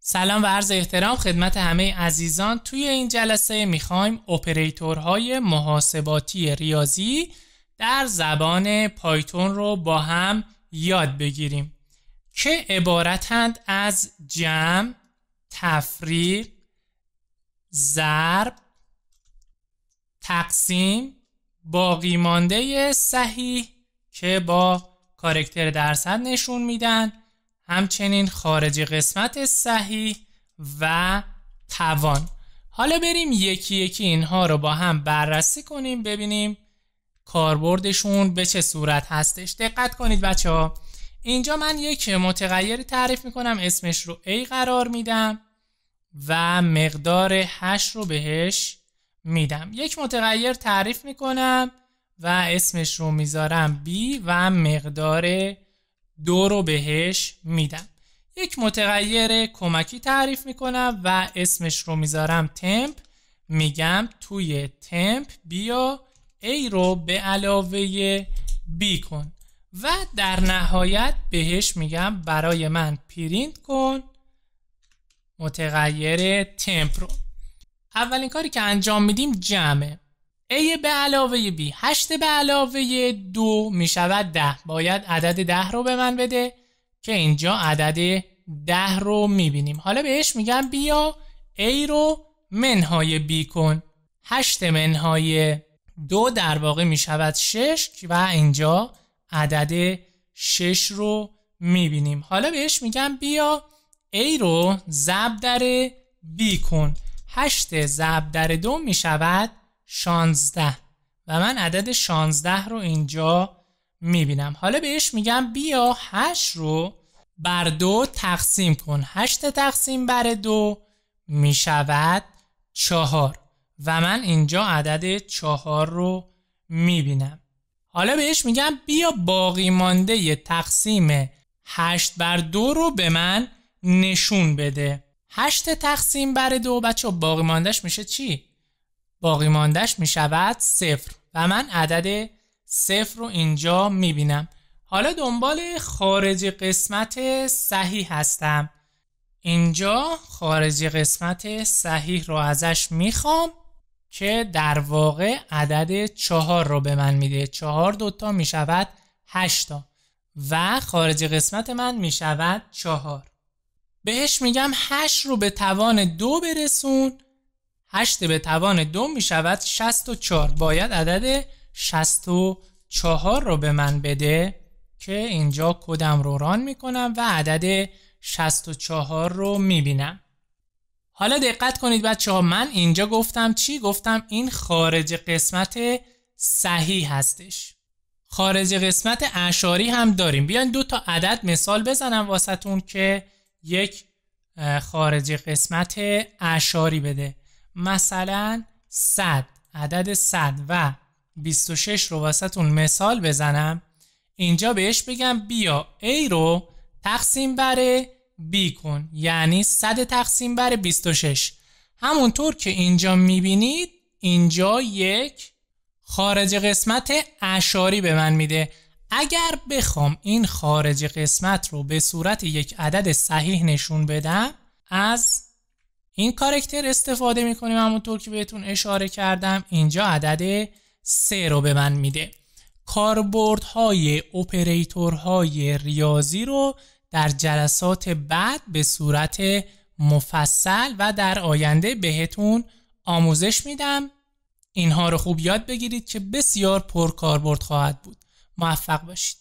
سلام و عرض احترام خدمت همه عزیزان. توی این جلسه میخوایم اپراتورهای محاسباتی ریاضی در زبان پایتون رو با هم یاد بگیریم که عبارتند از جمع، تفریق، ضرب، تقسیم، باقی مانده صحیح که با کارکتر درصد نشون میدن، همچنین خارج قسمت صحیح و توان. حالا بریم یکی یکی اینها رو با هم بررسی کنیم ببینیم کاربردشون به چه صورت هستش. دقت کنید بچه ها، اینجا من یک متغیری تعریف میکنم، اسمش رو A قرار میدم و مقدار 8 رو بهش میدم. یک متغیر تعریف میکنم و اسمش رو میذارم B و مقدار 2 رو بهش میدم. یک متغیر کمکی تعریف میکنم و اسمش رو میذارم تمپ. میگم توی تمپ بیا A رو به علاوه B کن و در نهایت بهش میگم برای من پرینت کن متغیر تمپ رو. اولین کاری که انجام میدیم جمعه. A به علاوه B 8 به علاوه 2 میشود 10. باید عدد 10 رو به من بده که اینجا عدد 10 رو میبینیم. حالا بهش میگم بیا A رو منهای B کن. 8 منهای 2 در واقع میشود 6 و اینجا عدد 6 رو میبینیم. حالا بهش میگم بیا A رو ضرب در B کن. 8 ضرب در 2 میشود 16 و من عدد 16 رو اینجا میبینم. حالا بهش میگم بیا 8 رو بر 2 تقسیم کن. 8 تقسیم بر 2 میشود 4 و من اینجا عدد 4 رو میبینم. حالا بهش میگم بیا باقی مانده تقسیم 8 بر 2 رو به من نشون بده. 8 تقسیم بر 2 بچه باقی ماندهش میشه چی؟ باقی ماندهش میشود 0 و من عدد 0 رو اینجا میبینم. حالا دنبال خارج قسمت صحیح هستم. اینجا خارج قسمت صحیح رو ازش میخوام که در واقع عدد 4 رو به من میده. 4 دوتا میشود 8 تا و خارج قسمت من میشود 4. بهش میگم 8 رو به توان 2 برسون. 8 به توان 2 میشود 64. باید عدد 64 رو به من بده که اینجا کدم رو ران میکنم و عدد 64 رو میبینم. حالا دقت کنید بچه ها، من اینجا گفتم چی؟ گفتم این خارج قسمت صحیح هستش. خارج قسمت اعشاری هم داریم. بیاین 2 تا عدد مثال بزنم واسهتون که یک خارج قسمت اعشاری بده. مثلا 100، عدد 100 و 26 رو واسهتون مثال بزنم. اینجا بهش بگم بیا A رو تقسیم بر B کن، یعنی 100 تقسیم بر 26. همونطور که اینجا میبینید اینجا یک خارج قسمت اعشاری به من میده. اگر بخوام این خارج قسمت رو به صورت یک عدد صحیح نشون بدم از این کارکتر استفاده میکنیم، همونطور که بهتون اشاره کردم. اینجا عدد 3 رو به من میده. کاربردهای اپراتورهای ریاضی رو در جلسات بعد به صورت مفصل و در آینده بهتون آموزش میدم. اینها رو خوب یاد بگیرید که بسیار پرکاربرد خواهد بود. موفق باشید.